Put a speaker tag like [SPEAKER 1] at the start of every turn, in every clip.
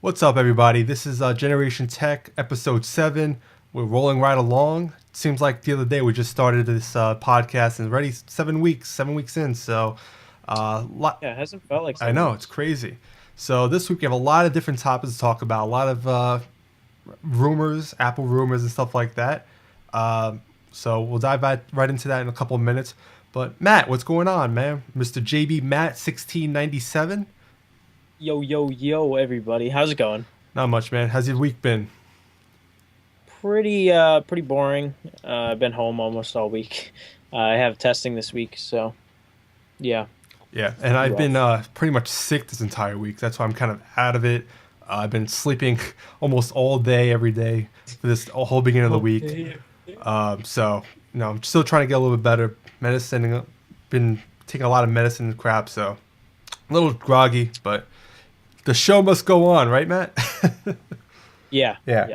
[SPEAKER 1] What's up, everybody? This is Generation Tech, episode 7. We're rolling right along. It seems like the other day we just started this podcast and already 7 weeks in. So,
[SPEAKER 2] Yeah, it hasn't felt like
[SPEAKER 1] I
[SPEAKER 2] seven
[SPEAKER 1] know, it's
[SPEAKER 2] weeks.
[SPEAKER 1] crazy. So, this week we have a lot of different topics to talk about, a lot of rumors, Apple rumors, and stuff like that. So, we'll dive right into that in a couple of minutes. But, Matt, what's going on, man? Mr. JB Matt 1697?
[SPEAKER 2] Yo, yo, yo, everybody. How's it going?
[SPEAKER 1] Not much, man. How's your week been?
[SPEAKER 2] Pretty boring. I've been home almost all week. I have testing this week, so yeah,
[SPEAKER 1] Yeah, and I've been
[SPEAKER 2] rough.
[SPEAKER 1] pretty much sick this entire week. That's why I'm kind of out of it. I've been sleeping almost all day, every day for this whole beginning of the week.
[SPEAKER 2] Okay.
[SPEAKER 1] So, I'm still trying to get a little bit better. Medicine, been taking a lot of medicine and crap, so a little groggy, but the show must go on, right, Matt?
[SPEAKER 2] Yeah,
[SPEAKER 1] Yeah.
[SPEAKER 2] yeah.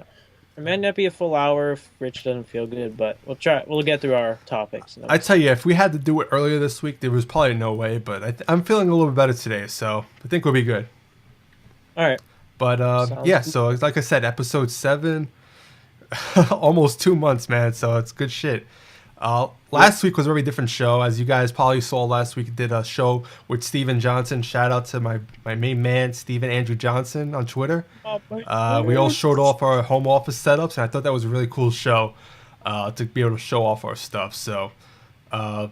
[SPEAKER 2] It might not be a full hour if Rich doesn't feel good, but we'll try. We'll get through our topics. And then
[SPEAKER 1] I
[SPEAKER 2] we'll
[SPEAKER 1] tell
[SPEAKER 2] see.
[SPEAKER 1] you, if we had to do it earlier this week, there was probably no way, but I'm feeling a little bit better today, so I think we'll be good.
[SPEAKER 2] All right,
[SPEAKER 1] But
[SPEAKER 2] sounds
[SPEAKER 1] yeah,
[SPEAKER 2] good.
[SPEAKER 1] so like I said, episode 7, almost 2 months, man. So it's good shit.
[SPEAKER 2] Yep.
[SPEAKER 1] Last week was a very different show, as you guys probably saw. Last week did a show with Steven Johnson. Shout out to my main man, Steven Andrew Johnson, on Twitter.
[SPEAKER 2] Oh, my
[SPEAKER 1] We all
[SPEAKER 2] God.
[SPEAKER 1] showed off our home office setups, and I thought that was a really cool show to be able to show off our stuff. So, uh,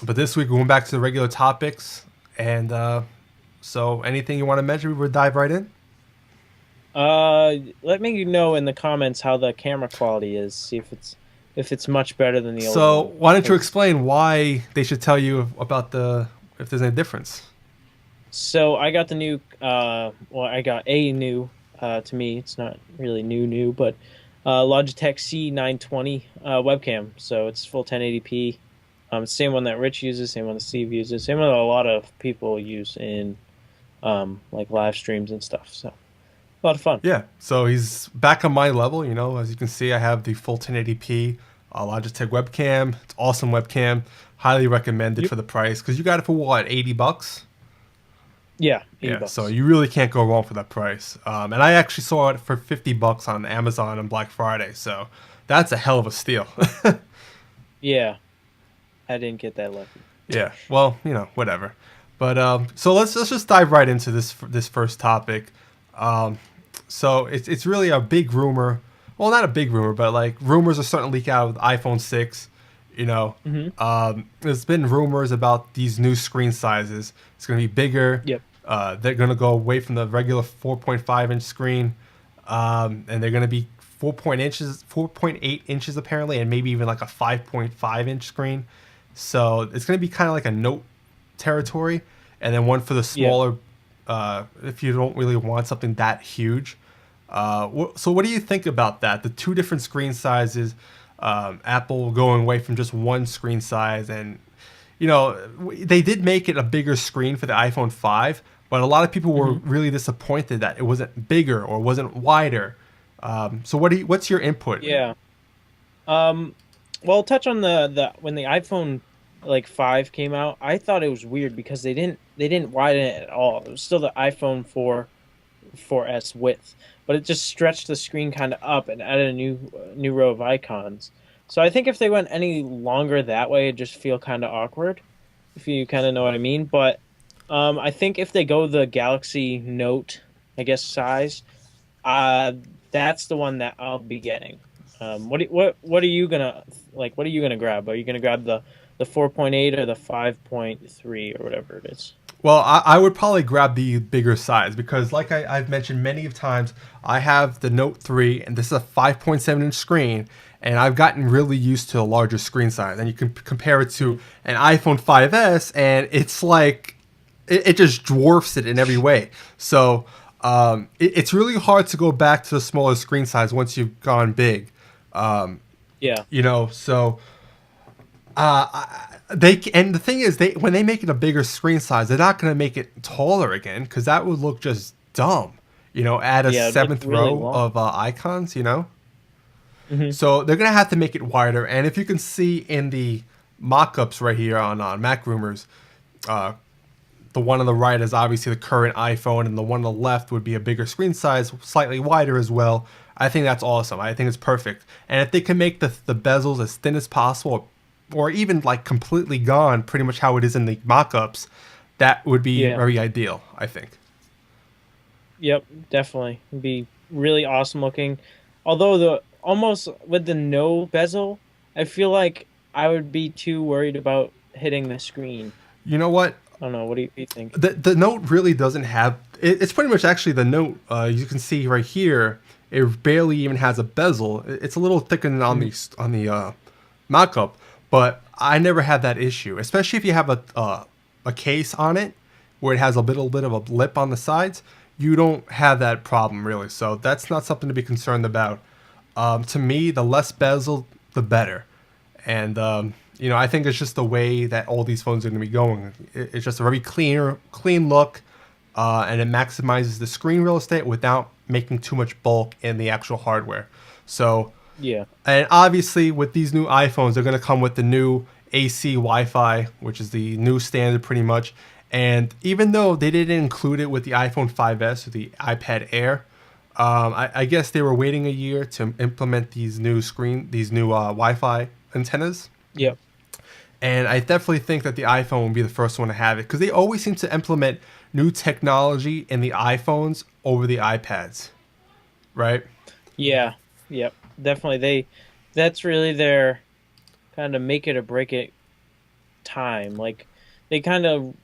[SPEAKER 1] but this week we went back to the regular topics, and so anything you want to mention, we would dive right in.
[SPEAKER 2] Let me know in the comments how the camera quality is. See if it's much better than the old
[SPEAKER 1] So
[SPEAKER 2] one.
[SPEAKER 1] why don't you
[SPEAKER 2] 'Cause-
[SPEAKER 1] explain why they should tell you about the if there's any difference?
[SPEAKER 2] So I got the new well, I got a new to me, it's not really new, but Logitech C920 webcam. So it's full 1080p. Same one that Rich uses, same one that Steve uses, same one that a lot of people use in like live streams and stuff. So a lot of fun.
[SPEAKER 1] Yeah, so he's back on my level. As you can see, I have the full 1080p Logitech webcam. It's awesome webcam. Highly recommended
[SPEAKER 2] Yep.
[SPEAKER 1] for the price because you got it for what, $80?
[SPEAKER 2] Yeah, 80
[SPEAKER 1] Yeah, so
[SPEAKER 2] bucks.
[SPEAKER 1] you really can't go wrong for that price. And I actually saw it for $50 on Amazon on Black Friday. So that's a hell of a steal.
[SPEAKER 2] Yeah, I didn't get that lucky.
[SPEAKER 1] Yeah, well, whatever. But so let's just dive right into this first topic. Um, so it's really a big rumor. Well, not a big rumor, but like rumors are starting to leak out with iPhone 6.
[SPEAKER 2] Hmm.
[SPEAKER 1] There's been rumors about these new screen sizes. It's going to be bigger.
[SPEAKER 2] Yep.
[SPEAKER 1] They're going to go away from the regular 4.5-inch screen, and they're going to be 4.8 inches apparently, and maybe even like a 5.5-inch screen. So it's going to be kind of like a Note territory, and then one for the
[SPEAKER 2] Yeah.
[SPEAKER 1] smaller, if you don't really want something that huge. So what do you think about that? The two different screen sizes, Apple going away from just one screen size, and they did make it a bigger screen for the iPhone 5, but a lot of people were
[SPEAKER 2] Hmm.
[SPEAKER 1] really disappointed that it wasn't bigger or wasn't wider. So what's your input?
[SPEAKER 2] Yeah. Um, well, touch on the when the iPhone like 5 came out, I thought it was weird because they didn't widen it at all. It was still the iPhone 4S width, but it just stretched the screen kind of up and added a new row of icons. So I think if they went any longer that way, it'd just feel kind of awkward, if you kind of know what I mean. But I think if they go the Galaxy Note, I guess size, uh, that's the one that I'll be getting. What are you gonna like? What are you gonna grab? Are you gonna grab the 4.8 or the 5.3 or whatever it is?
[SPEAKER 1] Well, I would probably grab the bigger size because, like I've mentioned many of times, I have the Note 3, and this is a 5.7-inch screen, and I've gotten really used to a larger screen size. And you can compare it to an iPhone 5S, and it's like it just dwarfs it in every way. So it's really hard to go back to the smaller screen size once you've gone big. Um,
[SPEAKER 2] Yeah,
[SPEAKER 1] so they and the thing is, they when they make it a bigger screen size, they're not going to make it taller again because that would look just dumb. Add a
[SPEAKER 2] yeah, it looked
[SPEAKER 1] seventh
[SPEAKER 2] really
[SPEAKER 1] row
[SPEAKER 2] long.
[SPEAKER 1] of icons.
[SPEAKER 2] Hmm.
[SPEAKER 1] So they're going to have to make it wider. And if you can see in the mock-ups right here on Mac Rumors, uh, the one on the right is obviously the current iPhone, and the one on the left would be a bigger screen size, slightly wider as well. I think that's awesome. I think it's perfect. And if they can make the bezels as thin as possible, or even like completely gone, pretty much how it is in the mock-ups, that would be
[SPEAKER 2] Yeah.
[SPEAKER 1] very ideal, I think.
[SPEAKER 2] Yep, definitely. It'd be really awesome looking. Although the almost with the no bezel, I feel like I would be too worried about hitting the screen.
[SPEAKER 1] You know what?
[SPEAKER 2] I don't know. What do you think?
[SPEAKER 1] The Note really doesn't have. It's pretty much actually the Note. You can see right here, it barely even has a bezel. It's a little thicker than on the mock-up, but I never had that issue. Especially if you have a case on it where it has a little bit of a lip on the sides, you don't have that problem really. So that's not something to be concerned about. To me, the less bezel, the better. And I think it's just the way that all these phones are going to be going. It's just a very clean look, and it maximizes the screen real estate without making too much bulk in the actual hardware. So,
[SPEAKER 2] Yeah.
[SPEAKER 1] and obviously with these new iPhones, they're going to come with the new AC Wi-Fi, which is the new standard pretty much. And even though they didn't include it with the iPhone 5S or the iPad Air, I guess they were waiting a year to implement these new Wi-Fi antennas.
[SPEAKER 2] Yep.
[SPEAKER 1] And I definitely think that the iPhone will be the first one to have it because they always seem to implement new technology in the iPhones over the iPads, right?
[SPEAKER 2] Yeah. Yep. Definitely. That's really their kind of make it or break it time. Like they kind of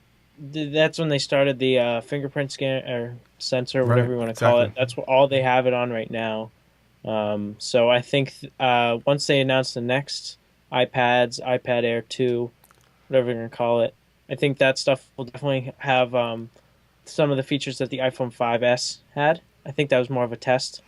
[SPEAKER 2] that's when they started the fingerprint scan or sensor,
[SPEAKER 1] Right,
[SPEAKER 2] whatever you want to call it.
[SPEAKER 1] exactly.
[SPEAKER 2] That's all they have it on right now. So I think once they announce the next iPads, iPad Air 2, whatever you're gonna call it, I think that stuff will definitely have some of the features that the iPhone 5S had. I think that was more of a test.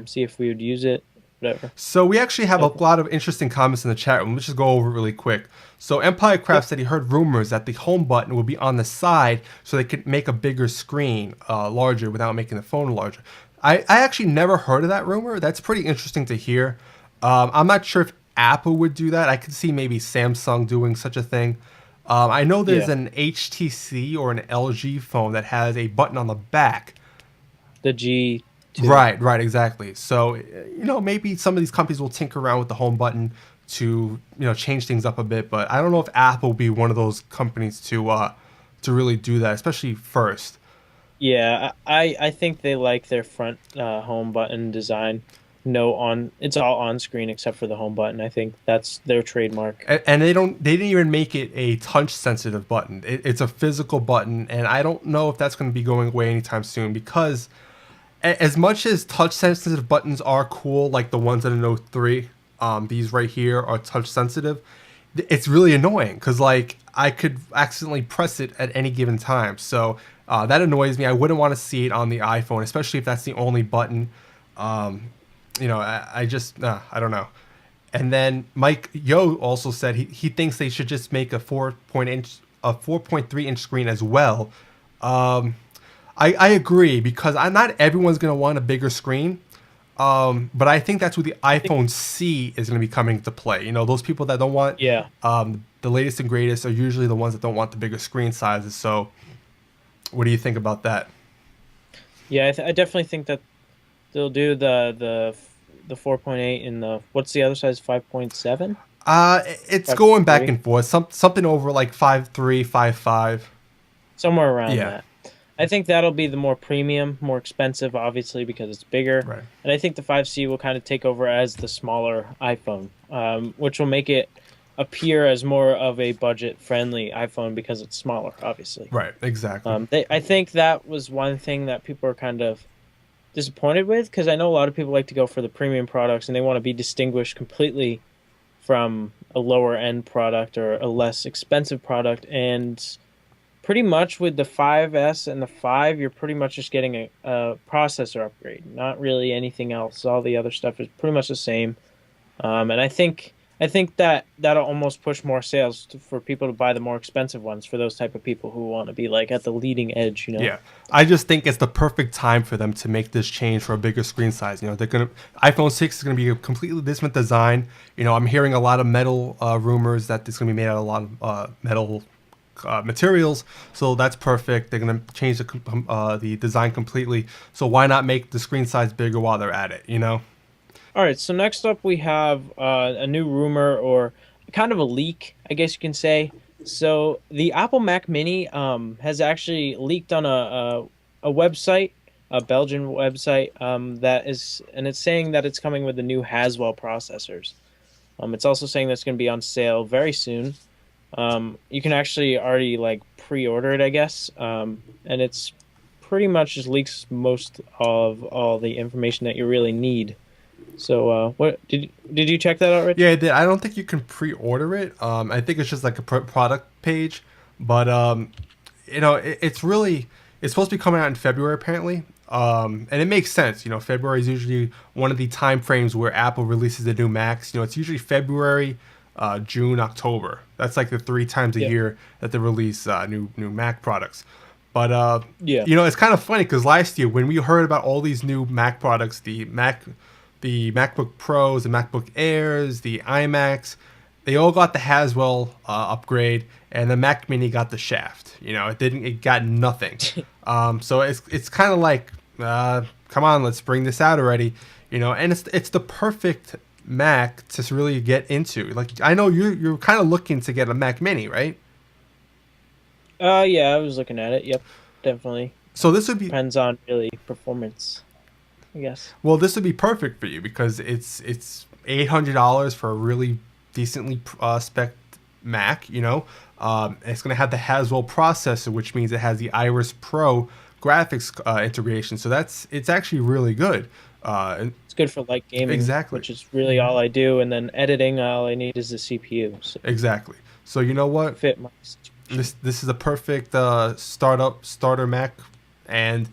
[SPEAKER 2] See if we would use it, whatever.
[SPEAKER 1] So we actually have a
[SPEAKER 2] Okay.
[SPEAKER 1] lot of interesting comments in the chat room. Let's just go over it really quick. So Empire Craft
[SPEAKER 2] Yep.
[SPEAKER 1] said he heard rumors that the home button would be on the side so they could make a bigger screen larger without making the phone larger. I actually never heard of that rumor. That's pretty interesting to hear. I'm not sure if Apple would do that. I could see maybe Samsung doing such a thing. I know there's
[SPEAKER 2] Yeah,
[SPEAKER 1] an HTC or an LG phone that has a button on the back.
[SPEAKER 2] the G2.
[SPEAKER 1] Right, exactly. So, maybe some of these companies will tinker around with the home button to, change things up a bit. But I don't know if Apple will be one of those companies to really do that, especially first.
[SPEAKER 2] Yeah, I think they like their front home button design. No on, it's all on screen except for the home button. I think that's their trademark.
[SPEAKER 1] And they didn't even make it a touch sensitive button. It's a physical button, and I don't know if that's going to be going away anytime soon because as much as touch sensitive buttons are cool, like the ones in the Note 3, these right here are touch sensitive. It's really annoying because like I could accidentally press it at any given time. So that annoys me. I wouldn't want to see it on the iPhone, especially if that's the only button. Um, I just I don't know. And then Mike Yo also said he thinks they should just make a 4.3 inch screen as well. Um, I agree because not everyone's gonna want a bigger screen. But I think that's where the iPhone C is going to be coming into play. Those people that don't want
[SPEAKER 2] Yeah,
[SPEAKER 1] the latest and greatest are usually the ones that don't want the bigger screen sizes. So, what do you think about that?
[SPEAKER 2] yeah, I definitely think that they'll do the 4.8 and the what's the other size 5.7,
[SPEAKER 1] It's going back
[SPEAKER 2] 5.3,
[SPEAKER 1] and forth. Something over like 5.3, 5.5.
[SPEAKER 2] somewhere around
[SPEAKER 1] Yeah,
[SPEAKER 2] that. I think that'll be the more premium, more expensive, obviously because it's bigger.
[SPEAKER 1] right.
[SPEAKER 2] And I think the 5C will kind of take over as the smaller iPhone, which will make it appear as more of a budget-friendly iPhone because it's smaller, obviously.
[SPEAKER 1] Right, exactly.
[SPEAKER 2] I think that was one thing that people are kind of disappointed with because I know a lot of people like to go for the premium products and they want to be distinguished completely from a lower end product or a less expensive product. And pretty much with the 5S and the 5, you're pretty much just getting a processor upgrade, not really anything else. All the other stuff is pretty much the same. And I think that that'll almost push more sales for people to buy the more expensive ones for those type of people who want to be like at the leading edge.
[SPEAKER 1] Yeah, I just think it's the perfect time for them to make this change for a bigger screen size. They're gonna iPhone 6 is gonna be a completely different design. I'm hearing a lot of metal rumors that it's gonna be made out of a lot of metal materials, so that's perfect. They're gonna change the design completely. So why not make the screen size bigger while they're at it? You know?
[SPEAKER 2] All right, so next up we have a new rumor or kind of a leak, I guess you can say. So the Apple Mac Mini has actually leaked on a website, a Belgian website, that is, and it's saying that it's coming with the new Haswell processors. It's also saying that's going to be on sale very soon. You can actually already like pre-order it, I guess, and it's pretty much just leaks most of all the information that you really need. So, what did you check that out, Rich?
[SPEAKER 1] Yeah, I don't think you can pre-order it. I think it's just like a product page, but it's really it's supposed to be coming out in February apparently. And it makes sense. You know, February is usually one of the time frames where Apple releases the new Macs. You know, it's usually February, June, October. That's like the three times a
[SPEAKER 2] Yeah,
[SPEAKER 1] year that they release new Mac products. But
[SPEAKER 2] yeah,
[SPEAKER 1] it's kind of funny because last year when we heard about all these new Mac products, the MacBook Pros, the MacBook Airs, the iMacs, they all got the Haswell upgrade, and the Mac Mini got the Shaft. You know, it got nothing. So it's kind of like, come on, let's bring this out already. You know, and it's the perfect Mac to really get into. Like I know you're kind of looking to get a Mac Mini, right?
[SPEAKER 2] yeah. I was looking at it. Yep, definitely
[SPEAKER 1] So this would be
[SPEAKER 2] depends on really performance, I guess.
[SPEAKER 1] Well, this would be perfect for you because it's $800 for a really decently spec Mac. You know, it's going to have the Haswell processor, which means it has the Iris Pro graphics integration. So it's actually really good.
[SPEAKER 2] It's good for light gaming,
[SPEAKER 1] Exactly,
[SPEAKER 2] which is really all I do, and then editing, all I need is the CPU. So
[SPEAKER 1] exactly. So you know what?
[SPEAKER 2] fit my situation.
[SPEAKER 1] This is a perfect starter Mac, and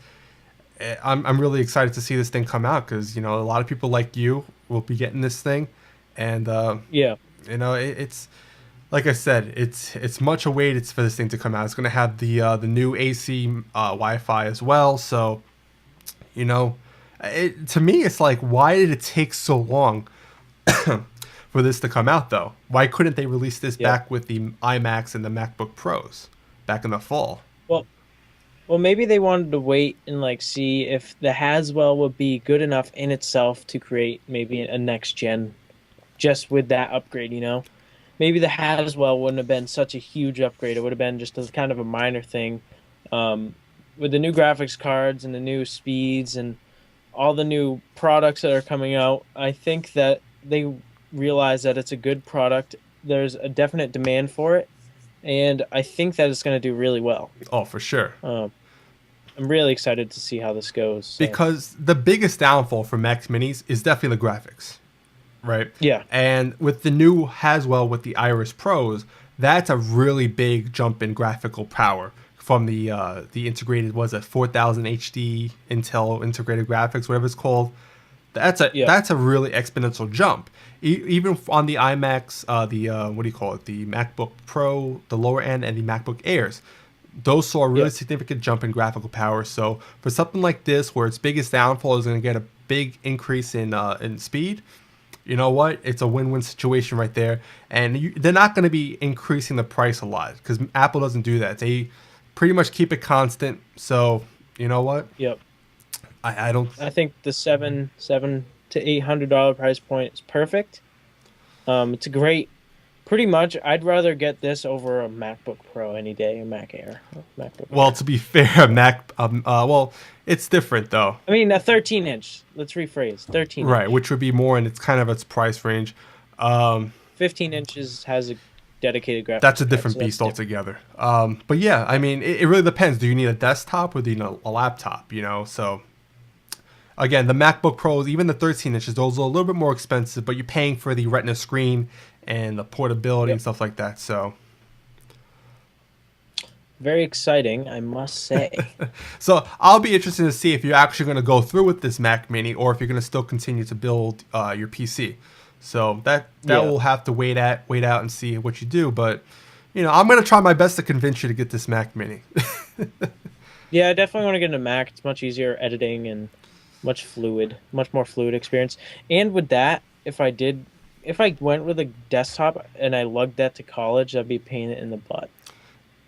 [SPEAKER 1] I'm really excited to see this thing come out because a lot of people like you will be getting this thing, and
[SPEAKER 2] Yeah,
[SPEAKER 1] it's like I said, it's much awaited for this thing to come out. It's going to have the new AC Wi-Fi as well. So to me, it's like, why did it take so long for this to come out though? Why couldn't they release this
[SPEAKER 2] yeah.
[SPEAKER 1] back with the iMacs and the MacBook Pros back in the fall?
[SPEAKER 2] Well, well, maybe they wanted to wait and like see if the Haswell would be good enough in itself to create maybe a next gen, just with that upgrade. Maybe the Haswell wouldn't have been such a huge upgrade. It would have been just as kind of a minor thing. Um, with the new graphics cards and the new speeds and all the new products that are coming out, I think that they realize that it's a good product. There's a definite demand for it, and I think that it's going to do really well.
[SPEAKER 1] Oh, for sure.
[SPEAKER 2] I'm really excited to see how this goes. So,
[SPEAKER 1] Because the biggest downfall for Mac Minis is definitely the graphics, right?
[SPEAKER 2] yeah,
[SPEAKER 1] And with the new Haswell with the Iris Pros, that's a really big jump in graphical power from the integrated, was it 4000 HD Intel integrated graphics, whatever it's called.
[SPEAKER 2] yeah,
[SPEAKER 1] That's a really exponential jump. Even on the iMacs, the what do you call it? The MacBook Pro, the lower end, and the MacBook Airs. Those saw a really
[SPEAKER 2] yeah,
[SPEAKER 1] significant jump in graphical power. So for something like this, where its biggest downfall is going to get a big increase in speed, you know what? It's a win-win situation right there. And they're not going to be increasing the price a lot because Apple doesn't do that. They pretty much keep it constant. So you know what?
[SPEAKER 2] yep.
[SPEAKER 1] I don't.
[SPEAKER 2] I think the seven to $800 price point is perfect. It's a great. Pretty much, I'd rather get this over a MacBook Pro any day, a Mac Air, MacBook
[SPEAKER 1] Well,
[SPEAKER 2] Air.
[SPEAKER 1] to be fair, well, it's different though,
[SPEAKER 2] I mean, a 13-inch. Let's rephrase, 13
[SPEAKER 1] right?
[SPEAKER 2] inch.
[SPEAKER 1] Which would be more, and it's kind of its price range. Um,
[SPEAKER 2] 15 inches has a dedicated
[SPEAKER 1] that's a
[SPEAKER 2] graphics card,
[SPEAKER 1] different
[SPEAKER 2] so that's
[SPEAKER 1] beast
[SPEAKER 2] different.
[SPEAKER 1] altogether. But yeah, I mean, it really depends. Do you need a desktop or do you need a laptop? So again, the MacBook Pros, even the 13 inches, those are a little bit more expensive, but you're paying for the Retina screen and the portability and
[SPEAKER 2] Yep.
[SPEAKER 1] stuff like that. So,
[SPEAKER 2] Very exciting, I must say.
[SPEAKER 1] I'll be interested to see if you're actually going to go through with this Mac Mini or if you're going to still continue to build your PC. So that
[SPEAKER 2] Yeah.
[SPEAKER 1] will have to wait out and see what you do. But I'm going to try my best to convince you to get this Mac Mini.
[SPEAKER 2] Yeah, I definitely want to get into Mac. It's much easier editing and much more fluid experience. And with that, if I went with a desktop and I lugged that to college, that'd be a pain in the butt.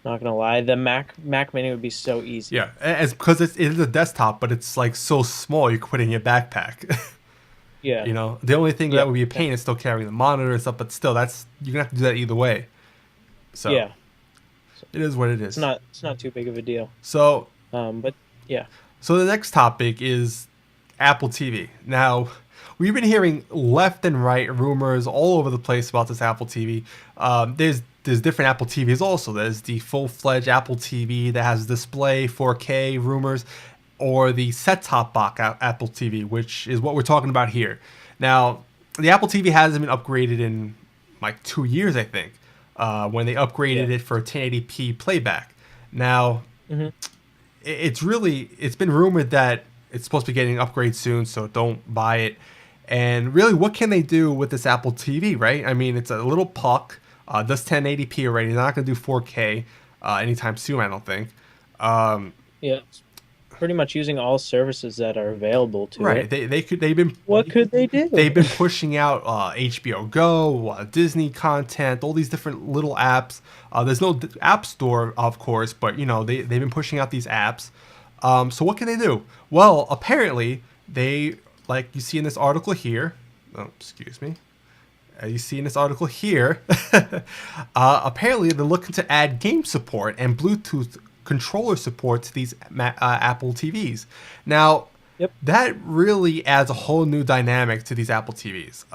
[SPEAKER 2] Not gonna lie, the Mac Mini would be so easy.
[SPEAKER 1] Yeah, as because it is a desktop, but it's like so small you can put it in your backpack.
[SPEAKER 2] Yeah,
[SPEAKER 1] You know, the only thing that
[SPEAKER 2] yeah,
[SPEAKER 1] would be a pain is still carrying the monitor and stuff, but still, that's you're gonna have to do that either way. So
[SPEAKER 2] yeah. So
[SPEAKER 1] it is what it
[SPEAKER 2] it's
[SPEAKER 1] is.
[SPEAKER 2] not too big of a deal.
[SPEAKER 1] So
[SPEAKER 2] But yeah,
[SPEAKER 1] so the next topic is Apple TV. Now, we've been hearing left and right rumors all over the place about this Apple TV. There's different Apple TVs also. There's the full-fledged Apple TV that has display 4K rumors, or the set-top box Apple TV, which is what we're talking about here. Now, the Apple TV hasn't been upgraded in like 2 years, I think, when they upgraded
[SPEAKER 2] yeah.
[SPEAKER 1] it for 1080p playback. Now,
[SPEAKER 2] Hmm.
[SPEAKER 1] it's been rumored that it's supposed to be getting an upgrade soon, so don't buy it. And really, what can they do with this Apple TV, right? I mean, it's a little puck, does 1080p already. They're not going to do 4K anytime soon, I don't think. Um,
[SPEAKER 2] Yeah, it's pretty much using all services that are available to
[SPEAKER 1] right?
[SPEAKER 2] it. What could they do?
[SPEAKER 1] They've been pushing out HBO Go, Disney content, all these different little apps. There's no app store, of course, but you know they've been pushing out these apps. So what can they do? Well, apparently they, like you see in this article here. Oh, excuse me. You see in this article here, apparently they're looking to add game support and Bluetooth controller support to these Apple TVs. Now,
[SPEAKER 2] Yep.
[SPEAKER 1] that really adds a whole new dynamic to these Apple TVs.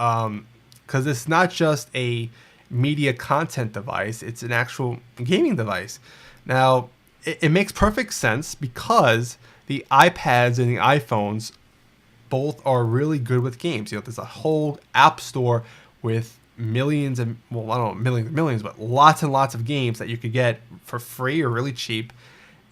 [SPEAKER 1] Because it's not just a media content device, it's an actual gaming device. Now, it makes perfect sense because the iPads and the iPhones both are really good with games. You know, there's a whole app store with millions and, well, I don't know, millions, but lots and lots of games that you could get for free or really cheap.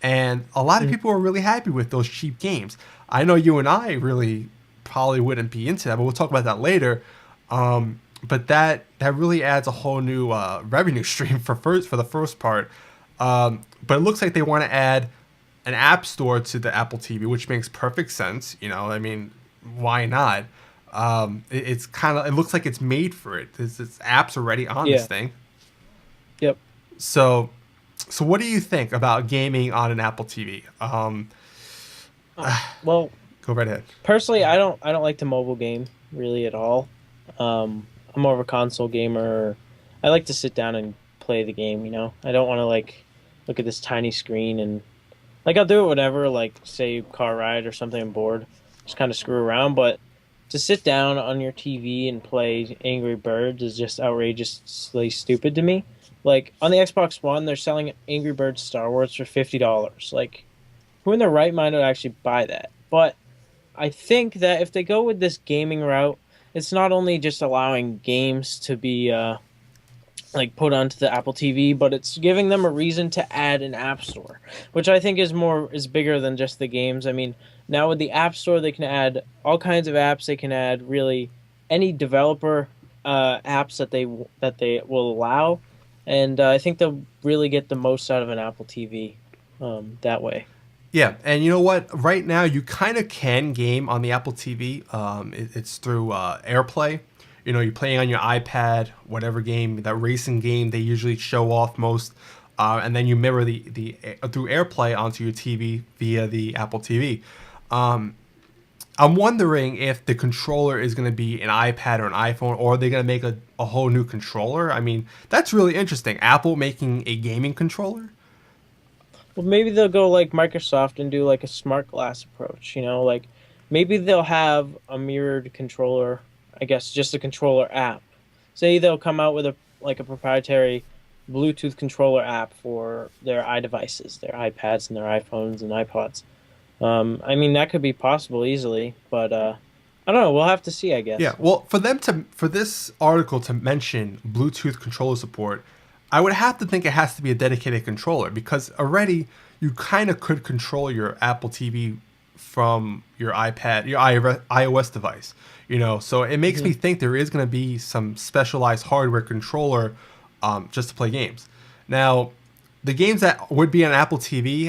[SPEAKER 1] And a lot of
[SPEAKER 2] Mhm.
[SPEAKER 1] people are really happy with those cheap games. I know you and I really probably wouldn't be into that, but we'll talk about that later. But that really adds a whole new revenue stream for the first part. But it looks like they want to add an app store to the Apple TV, which makes perfect sense. You know, I mean, why not? It's kind of, it looks like it's made for it. There's apps already on this
[SPEAKER 2] Yeah.
[SPEAKER 1] thing.
[SPEAKER 2] Yep.
[SPEAKER 1] So, so what do you think about gaming on an Apple TV?
[SPEAKER 2] Well,
[SPEAKER 1] Go right ahead.
[SPEAKER 2] personally, I don't like the mobile game really at all. I'm more of a console gamer. I like to sit down and play the game. I don't want to like look at this tiny screen and like I'll do it whenever, like say car ride or something. I'm bored, just kind of screw around. But to sit down on your TV and play Angry Birds is just outrageously stupid to me. Like on the Xbox One, they're selling Angry Birds Star Wars for $50. Like, who in their right mind would actually buy that? But I think that if they go with this gaming route, it's not only just allowing games to be like put onto the Apple TV, but it's giving them a reason to add an app store, which I think is bigger than just the games. I mean, now with the app store, they can add all kinds of apps. They can add really any developer apps that they will allow, and I think they'll really get the most out of an Apple TV that way.
[SPEAKER 1] Yeah, and you know what? Right now, you kind of can game on the Apple TV. It's through AirPlay. You know, you're playing on your iPad, whatever game, that racing game they usually show off most, and then you mirror the through AirPlay onto your TV via the Apple TV. Um, I'm wondering if the controller is going to be an iPad or an iPhone, or are they going to make a whole new controller? I mean, that's really interesting. Apple making a gaming controller?
[SPEAKER 2] Well, maybe they'll go like Microsoft and do like a smart glass approach, like maybe they'll have a mirrored controller, I guess just a controller app. Say they'll come out with a proprietary Bluetooth controller app for their iDevices, their iPads and their iPhones and iPods. I mean that could be possible easily, but I don't know, we'll have to see, I
[SPEAKER 1] Yeah,
[SPEAKER 2] guess.
[SPEAKER 1] well, for this article to mention Bluetooth controller support, I would have to think it has to be a dedicated controller because already you kind of could control your Apple TV from your iPad, your iOS device. You know, so it makes me
[SPEAKER 2] Hmm.
[SPEAKER 1] think there is going to be some specialized hardware controller just to play games. Now, the games that would be on Apple TV,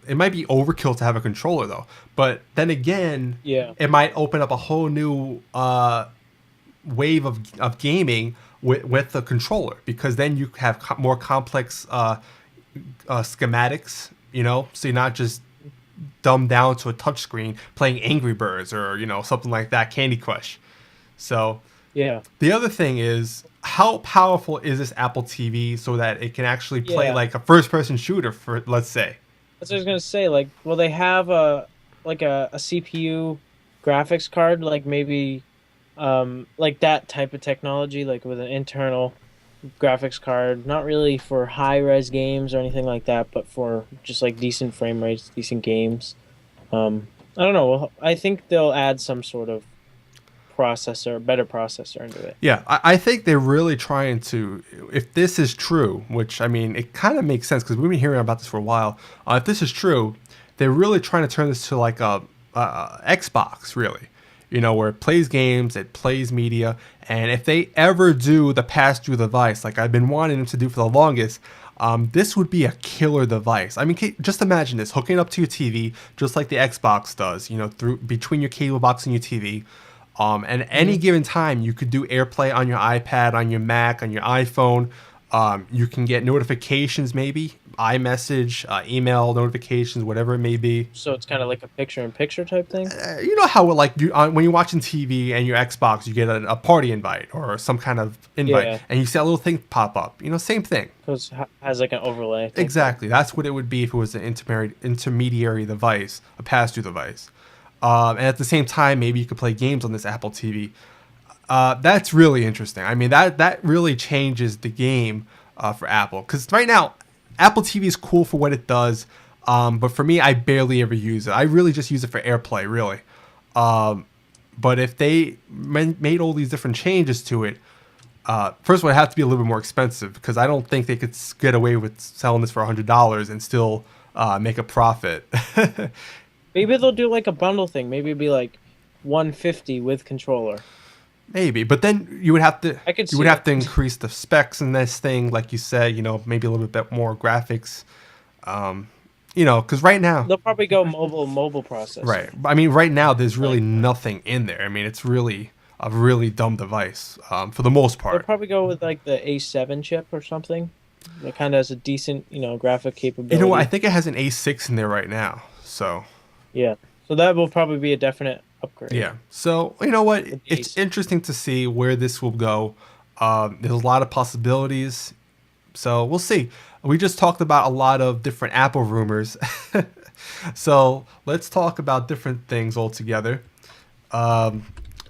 [SPEAKER 1] it might be overkill to have a controller though. But then again,
[SPEAKER 2] Yeah.
[SPEAKER 1] it might open up a whole new wave of gaming with the controller because then you have more complex schematics, so you're not just dumbed down to a touchscreen playing Angry Birds or something like that, Candy Crush. So
[SPEAKER 2] Yeah.
[SPEAKER 1] the other thing is, how powerful is this Apple TV so that it can actually play
[SPEAKER 2] Yeah.
[SPEAKER 1] like a first-person shooter, for let's say.
[SPEAKER 2] That's what I was gonna say. Like, will they have a CPU graphics card, like maybe like that type of technology, like with an internal graphics card, not really for high res games or anything like that, but for just like decent frame rates, decent games. I don't know. Well, I think they'll add some sort of processor, better processor into it.
[SPEAKER 1] Yeah, I think they're really trying to. If this is true, which I mean, it kind of makes sense because we've been hearing about this for a while. If this is true, they're really trying to turn this to like a Xbox, really. Where it plays games, it plays media, and if they ever do the pass-through device, like I've been wanting them to do for the longest, this would be a killer device. I mean, just imagine this hooking up to your TV, just like the Xbox does. Through between your cable box and your TV. And any given time, you could do AirPlay on your iPad, on your Mac, on your iPhone. You can get notifications, maybe iMessage, email notifications, whatever it may be.
[SPEAKER 2] So it's kind of like a picture-in-picture type thing.
[SPEAKER 1] You know how like when you're watching TV and your Xbox, you get a party invite or some kind of invite,
[SPEAKER 2] Yeah.
[SPEAKER 1] and you see a little thing pop up. Same thing.
[SPEAKER 2] Because it has like an overlay.
[SPEAKER 1] Exactly. That's what it would be if it was an intermediary device, a pass-through device. And at the same time, maybe you could play games on this Apple TV. That's really interesting. I mean, that really changes the game for Apple. Because right now, Apple TV is cool for what it does. But for me, I barely ever use it. I really just use it for AirPlay, really. But if they made all these different changes to it, first of all, it has to be a little bit more expensive. Because I don't think they could get away with selling this for $100 and still make a profit.
[SPEAKER 2] Maybe they'll do like a bundle thing. Maybe it'd be like 150 with controller.
[SPEAKER 1] Maybe, but then you would have to
[SPEAKER 2] I could
[SPEAKER 1] you would
[SPEAKER 2] see
[SPEAKER 1] have
[SPEAKER 2] it.
[SPEAKER 1] to increase the specs in this thing, like you said. Maybe a little bit more graphics. Because right now,
[SPEAKER 2] They'll probably go mobile processor.
[SPEAKER 1] right? I mean, right now there's really nothing in there. I mean, it's really a really dumb device for the most
[SPEAKER 2] They'll
[SPEAKER 1] part.
[SPEAKER 2] probably go with like the A7 chip or something. That kind of has a decent, graphic capability.
[SPEAKER 1] You know what? I think it has an A6 in there right now. So
[SPEAKER 2] Yeah. So that will probably be a definite upgrade.
[SPEAKER 1] yeah. So you know what?
[SPEAKER 2] With
[SPEAKER 1] It's
[SPEAKER 2] these.
[SPEAKER 1] interesting to see where this will go. There's a lot of possibilities. So we'll see. We just talked about a lot of different Apple rumors. So let's talk about different things altogether.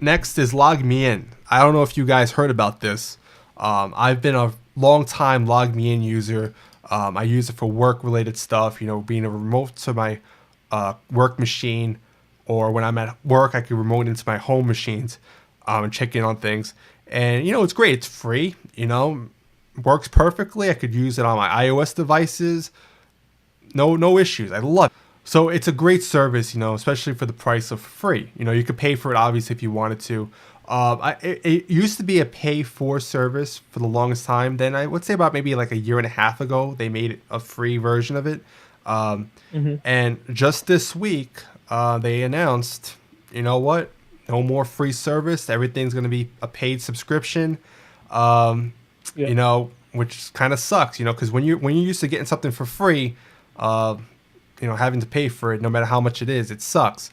[SPEAKER 1] Next is Log Me In. I don't know if you guys heard about this. I've been a long time Log Me In user. I use it for work related stuff, being a remote to my work machine, or when I'm at work, I can remote into my home machines and check in on things. And, it's great. It's free, works perfectly. I could use it on my iOS devices. No issues. I love it. So it's a great service, especially for the price of free. You could pay for it, obviously, if you wanted to. It used to be a pay for service for the longest time. Then I would say about maybe like a year and a half ago, they made a free version of it. And just this week, they announced, you know what? No more free service. Everything's going to be a paid subscription.
[SPEAKER 2] Yeah.
[SPEAKER 1] Which kind of sucks, because when you're used to getting something for free, having to pay for it, no matter how much it is, it sucks.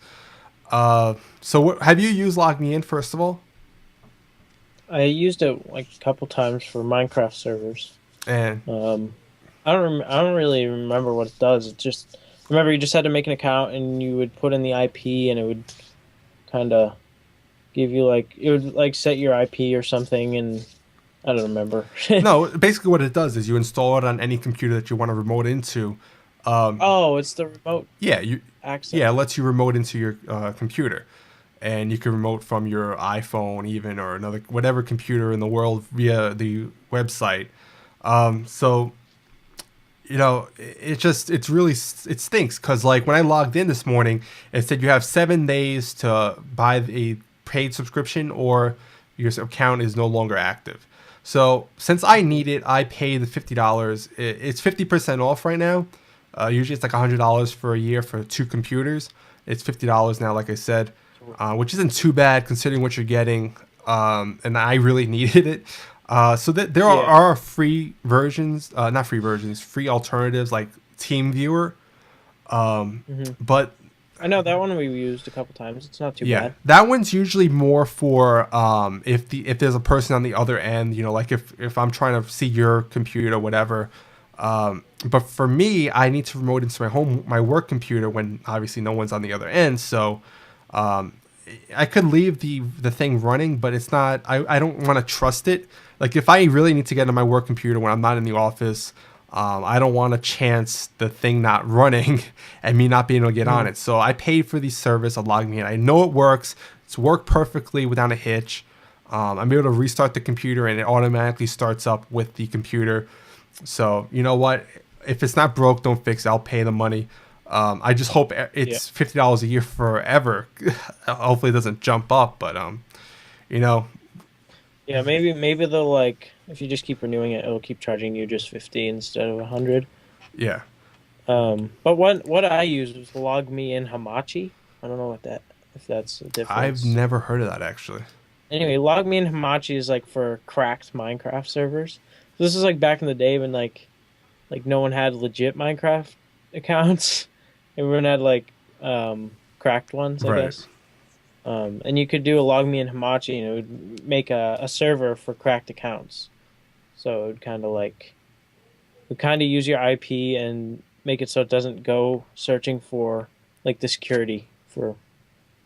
[SPEAKER 1] So have you used Log Me In, first of all?
[SPEAKER 2] I used it like a couple times for Minecraft servers.
[SPEAKER 1] And
[SPEAKER 2] I don't really remember what it does. It just remember you just had to make an account and you would put in the IP and it would kind of give you it would like set your IP or something, and I don't remember.
[SPEAKER 1] no, basically what it does is you install it on any computer that you want to remote into.
[SPEAKER 2] Oh, it's the remote
[SPEAKER 1] Yeah,
[SPEAKER 2] access.
[SPEAKER 1] it lets you remote into your computer, and you can remote from your iPhone even, or another whatever computer in the world via the website. So it stinks because like when I logged in this morning, it said you have 7 days to buy a paid subscription or your account is no longer active. So since I need it, I pay the $50. It's 50% off right now. Usually it's like $100 for a year for 2 computers. It's $50 now, like I said, which isn't too bad considering what you're getting. And I really needed it. There
[SPEAKER 2] Yeah.
[SPEAKER 1] are free versions, not free versions, free alternatives like TeamViewer.
[SPEAKER 2] Hmm.
[SPEAKER 1] But
[SPEAKER 2] I know that one we've used a couple times. It's not too
[SPEAKER 1] yeah,
[SPEAKER 2] bad.
[SPEAKER 1] that one's usually more for if there's a person on the other end, like if I'm trying to see your computer or whatever. But for me, I need to remote into my work computer when obviously no one's on the other end. So um, I could leave the thing running, but it's not. I don't want to trust it. Like if I really need to get on my work computer when I'm not in the office, I don't want to chance the thing not running and me not being able to get on
[SPEAKER 2] Mhm.
[SPEAKER 1] it. So I paid for the service of logging me in. I know it works. It's worked perfectly without a hitch. I'm able to restart the computer and it automatically starts up with the computer. So you know what? If it's not broke, don't fix it. I'll pay the money. I just hope
[SPEAKER 2] Yeah.
[SPEAKER 1] it's $50 a year forever. Hopefully, it doesn't jump up. But you know,
[SPEAKER 2] Yeah, maybe they'll like if you just keep renewing it, it'll keep charging you just 50 instead of 100.
[SPEAKER 1] yeah,
[SPEAKER 2] But what I used was Log Me in Hamachi. I don't know what that if that's a
[SPEAKER 1] I've
[SPEAKER 2] difference.
[SPEAKER 1] never heard of that actually.
[SPEAKER 2] Anyway, Log Me in Hamachi is like for cracked Minecraft servers. So this is like back in the day when like no one had legit Minecraft accounts. Everyone had like cracked ones, I
[SPEAKER 1] Right.
[SPEAKER 2] guess. And you could do a log me in Hamachi and it would make a server for cracked accounts. So it would kind of use your IP and make it so it doesn't go searching for like the security for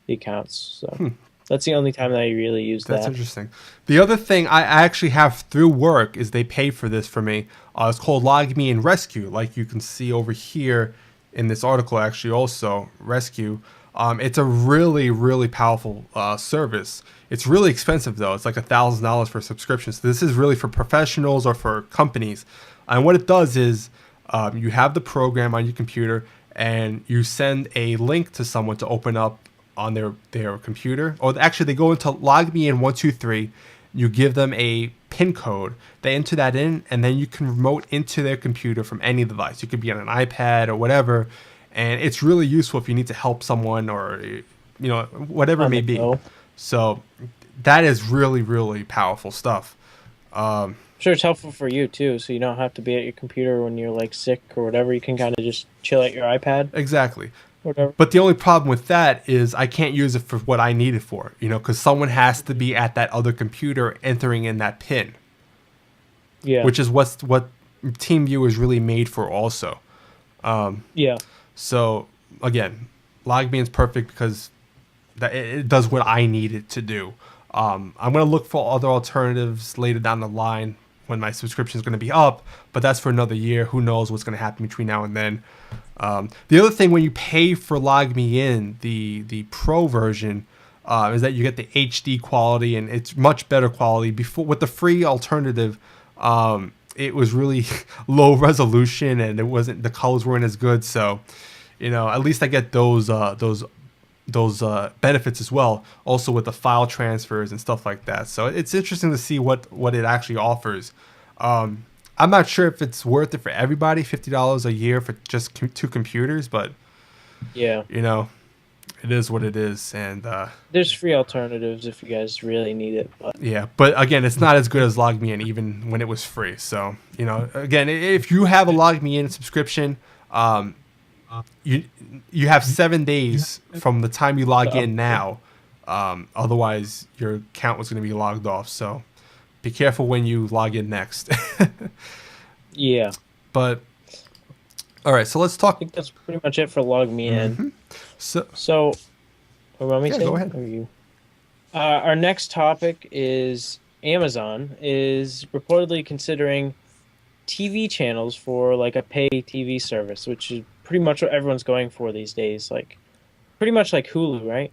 [SPEAKER 2] the accounts. So that's the only time that I really use
[SPEAKER 1] That's
[SPEAKER 2] that.
[SPEAKER 1] interesting. The other thing I actually have through work is they pay for this for me. It's called Log Me and Rescue, like you can see over here in this article. Actually, also Rescue. It's a really really powerful service. It's really expensive though. It's like $1,000 for a subscription. So this is really for professionals or for companies. And what it does is you have the program on your computer and you send a link to someone to open up on their computer, or actually they go into log me in 123. You give them a pin code, they enter that in, and then you can remote into their computer from any device. You could be on an iPad or whatever, and it's really useful if you need to help someone or whatever it
[SPEAKER 2] On
[SPEAKER 1] may
[SPEAKER 2] the
[SPEAKER 1] be.
[SPEAKER 2] go.
[SPEAKER 1] So that is really really powerful stuff.
[SPEAKER 2] Sure, it's helpful for you too, so you don't have to be at your computer when you're like sick or whatever. You can kind of just chill at your iPad,
[SPEAKER 1] Exactly.
[SPEAKER 2] whatever.
[SPEAKER 1] But the only problem with that is I can't use it for what I need it for, because someone has to be at that other computer entering in that pin,
[SPEAKER 2] Yeah,
[SPEAKER 1] which is what TeamViewer is really made for also.
[SPEAKER 2] yeah,
[SPEAKER 1] So again, LogMeIn is perfect because it does what I need it to do. I'm going to look for other alternatives later down the line when my subscription is going to be up, but that's for another year. Who knows what's going to happen between now and then. The other thing, when you pay for Log Me In, the Pro version, is that you get the HD quality and it's much better quality. Before with the free alternative, it was really low resolution and the colors weren't as good. So, at least I get those benefits as well. Also with the file transfers and stuff like that. So it's interesting to see what it actually offers. I'm not sure if it's worth it for everybody, $50 a year for just two computers, but
[SPEAKER 2] yeah.
[SPEAKER 1] it is what it is. And
[SPEAKER 2] There's free alternatives if you guys really need it, but
[SPEAKER 1] yeah, but again, it's not as good as Log Me In, even when it was free. So again, if you have a Log Me In subscription, you you have 7 days from the time you log
[SPEAKER 2] to
[SPEAKER 1] in
[SPEAKER 2] upgrade.
[SPEAKER 1] now. Otherwise, your account was going to be logged off. So be careful when you log in next.
[SPEAKER 2] Yeah,
[SPEAKER 1] But all right, so let's
[SPEAKER 2] I
[SPEAKER 1] talk.
[SPEAKER 2] think that's pretty much it for log me in.
[SPEAKER 1] So
[SPEAKER 2] So, what about me
[SPEAKER 1] yeah, go
[SPEAKER 2] saying?
[SPEAKER 1] ahead.
[SPEAKER 2] Or you? Our next topic is Amazon is reportedly considering TV channels for like a pay TV service, which is pretty much what everyone's going for these days. Like pretty much like Hulu, right?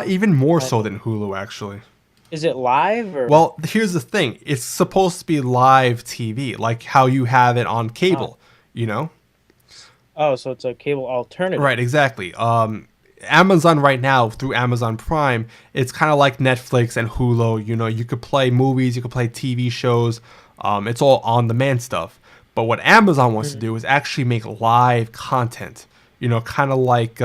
[SPEAKER 1] Even more
[SPEAKER 2] Uh,
[SPEAKER 1] so than Hulu, actually.
[SPEAKER 2] is it live or
[SPEAKER 1] Well, here's the thing: it's supposed to be live TV, like how you have it on
[SPEAKER 2] oh,
[SPEAKER 1] cable. You know.
[SPEAKER 2] so it's a cable alternative.
[SPEAKER 1] Right, exactly. Amazon right now through Amazon Prime, it's kind of like Netflix and Hulu. You could play movies, you could play TV shows. It's all on demand stuff. But what Amazon wants to
[SPEAKER 2] Mhm.
[SPEAKER 1] do is actually make live content. Kind of like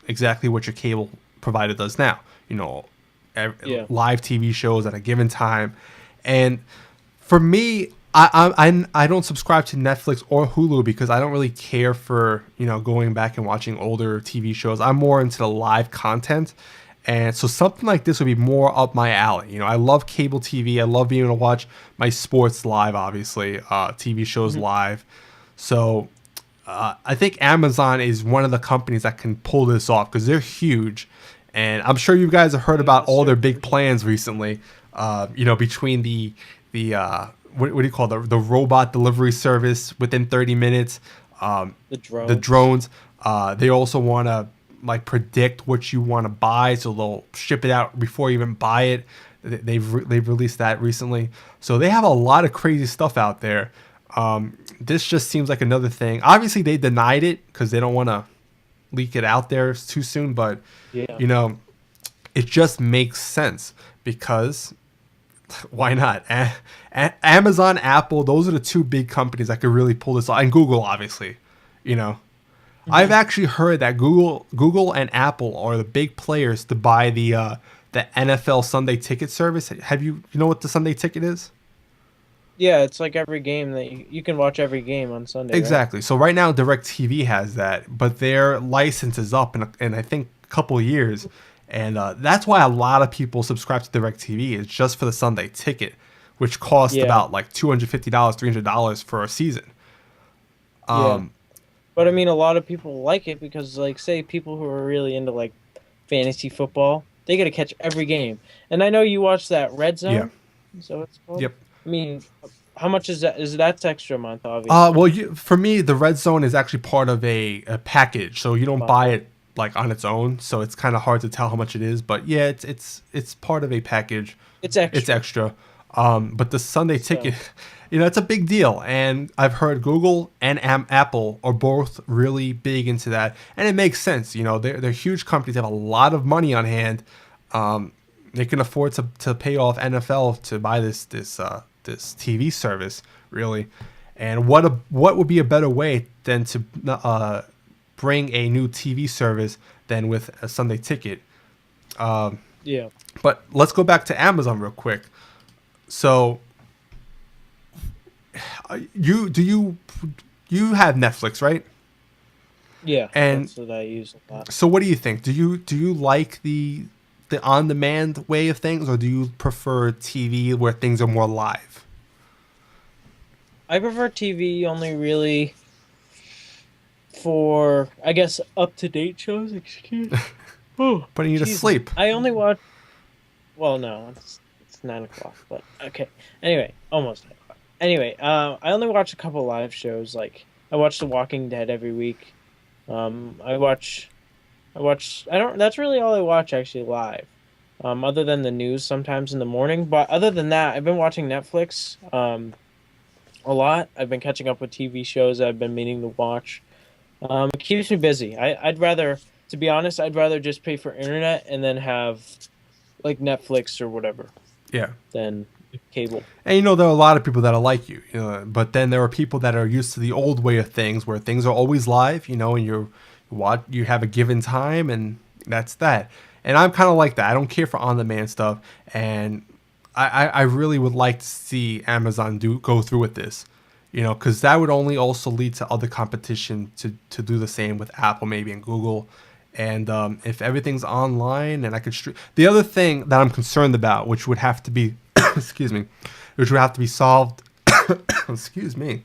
[SPEAKER 1] exactly what your cable provider does now.
[SPEAKER 2] Yeah.
[SPEAKER 1] Live TV shows at a given time. And for me, I don't subscribe to Netflix or Hulu because I don't really care for going back and watching older TV shows. I'm more into the live content, and so something like this would be more up my alley. I love cable TV. I love being able to watch my sports live, obviously, TV shows
[SPEAKER 2] Mhm.
[SPEAKER 1] live. So I think Amazon is one of the companies that can pull this off because they're huge, and I'm sure you guys have heard
[SPEAKER 2] Yeah,
[SPEAKER 1] about
[SPEAKER 2] the
[SPEAKER 1] all their
[SPEAKER 2] service
[SPEAKER 1] big
[SPEAKER 2] is huge.
[SPEAKER 1] plans recently. Between the what do you call the robot delivery service within 30 minutes,
[SPEAKER 2] The
[SPEAKER 1] the
[SPEAKER 2] drones.
[SPEAKER 1] drones. They also want to like predict what you want to buy, so they'll ship it out before you even buy it. They've released that recently, so they have a lot of crazy stuff out there. This just seems like another thing. Obviously, they denied it because they don't want to leak it out there too soon, but
[SPEAKER 2] Yeah.
[SPEAKER 1] you know, it just makes sense because why not? Amazon, Apple, those are the two big companies that could really pull this off, and Google, obviously. You know, I've
[SPEAKER 2] Hmm.
[SPEAKER 1] actually heard that Google and Apple are the big players to buy the NFL Sunday Ticket service. Have you know what the Sunday Ticket is?
[SPEAKER 2] Yeah, it's like every game that you can watch every game on Sunday, right?
[SPEAKER 1] Exactly. So right now, DirecTV has that, but their license is up in I think a couple of years, and that's why a lot of people subscribe to DirecTV is just for the Sunday Ticket, which costs
[SPEAKER 2] Yeah.
[SPEAKER 1] about like $250, $300 for a season.
[SPEAKER 2] Yeah. But I mean, a lot of people like it because, like, say people who are really into like fantasy football, they got to catch every game. And I know you watch that Red
[SPEAKER 1] Yeah.
[SPEAKER 2] Zone, is that what it's called?
[SPEAKER 1] Yep.
[SPEAKER 2] I mean, how much is that? Is that's extra a month, obviously.
[SPEAKER 1] Well, for me, the Red Zone is actually part of a package, so you
[SPEAKER 2] A
[SPEAKER 1] don't buy
[SPEAKER 2] bundle.
[SPEAKER 1] it like on its own. So it's kind of hard to tell how much it is, but yeah, it's part of a package.
[SPEAKER 2] It's
[SPEAKER 1] It's
[SPEAKER 2] extra.
[SPEAKER 1] extra. But the Sunday Ticket,
[SPEAKER 2] So
[SPEAKER 1] it's a big deal, and I've heard Google and Apple are both really big into that, and it makes sense. They're huge companies, they have a lot of money on hand. Um, they can afford to pay off NFL to buy this TV service, really. And what would be a better way than to bring a new TV service than with a Sunday Ticket?
[SPEAKER 2] yeah,
[SPEAKER 1] But let's go back to Amazon real quick. So you have Netflix, right?
[SPEAKER 2] yeah,
[SPEAKER 1] And
[SPEAKER 2] that's what I use a lot.
[SPEAKER 1] so what do you think? Do you like the on demand way of things, or do you prefer TV where things are more live?
[SPEAKER 2] I prefer TV only really for, I guess, up to date shows. Excuse. Oh,
[SPEAKER 1] Putting you to
[SPEAKER 2] Jesus.
[SPEAKER 1] sleep.
[SPEAKER 2] I only watch. Well, no, it's 9 o'clock, but okay. Anyway, almost 9 o'clock. Anyway, I only watch a couple live shows. Like I watch The Walking Dead every week. I watch. I don't. That's really all I watch actually live. Other than the news sometimes in the morning. But other than that, I've been watching Netflix a lot. I've been catching up with TV shows that I've been meaning to watch. It keeps me busy. I'd rather, to be honest, I'd rather just pay for internet and then have like Netflix or whatever
[SPEAKER 1] Yeah.
[SPEAKER 2] than cable.
[SPEAKER 1] And there are a lot of people that are like but then there are people that are used to the old way of things, where things are always live, and you have a given time, and that's that. And I'm kind of like that. I don't care for on demand stuff, and I really would like to see Amazon go through with this, because that would only also lead to other competition to do the same with Apple maybe and Google. And if everything's online and I could the other thing that I'm concerned about, which would have to be excuse me, which would have to be solved excuse me,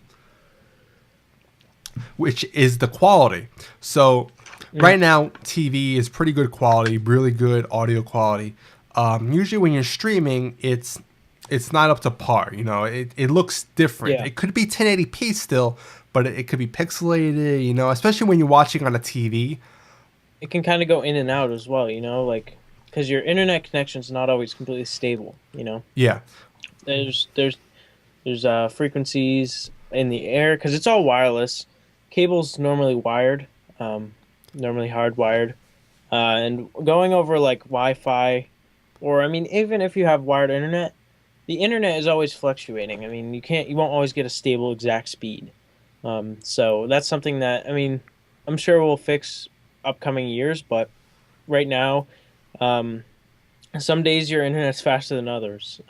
[SPEAKER 1] which is the quality. So
[SPEAKER 2] Mm,
[SPEAKER 1] right now TV is pretty good quality, really good audio quality. Usually when you're streaming, it's not up to par. It looks different.
[SPEAKER 2] yeah,
[SPEAKER 1] It could be 1080p still, but it could be pixelated. Especially when you're watching on a TV.
[SPEAKER 2] it can kind of go in and out as well. Like because your internet connection's not always completely stable.
[SPEAKER 1] Yeah,
[SPEAKER 2] There's there's there's frequencies in the air because it's all wireless. Cable's normally wired, normally hardwired, and going over like Wi-Fi, or I mean, even if you have wired internet, the internet is always fluctuating. I mean, you won't always get a stable exact speed. So that's something that I mean, I'm sure we'll fix upcoming years, but right now, um, some days your internet's faster than others.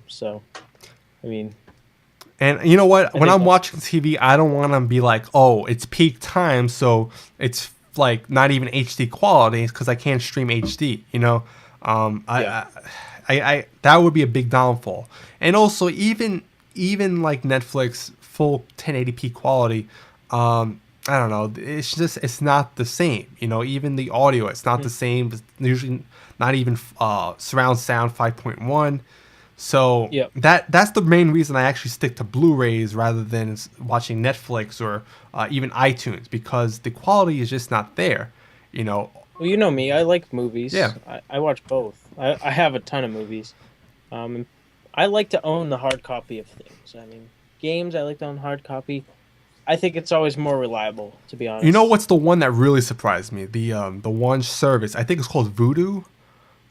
[SPEAKER 2] So I mean,
[SPEAKER 1] And you know what?
[SPEAKER 2] I
[SPEAKER 1] When
[SPEAKER 2] think
[SPEAKER 1] I'm
[SPEAKER 2] most.
[SPEAKER 1] watching TV, I don't want to be like, oh, it's peak time, so it's like not even HD quality because I can't stream HD.
[SPEAKER 2] Yeah.
[SPEAKER 1] I that would be a big downfall. And also, even like Netflix full 1080p quality, I don't know. It's not the same. Even the audio, it's not the
[SPEAKER 2] Mhm.
[SPEAKER 1] same. It's usually not even surround sound 5.1. So
[SPEAKER 2] Yeah.
[SPEAKER 1] that's the main reason I actually stick to Blu-rays rather than watching Netflix or even iTunes because the quality is just not there. You know,
[SPEAKER 2] Well, you know me. I like
[SPEAKER 1] yeah.
[SPEAKER 2] movies. I watch both. I have a ton of movies. And I like to own the hard copy of things. I mean, games, I like to own hard copy. I think it's always more reliable, to be
[SPEAKER 1] You know
[SPEAKER 2] honest.
[SPEAKER 1] what's the one that really surprised me? The one service I think it's called Vudu,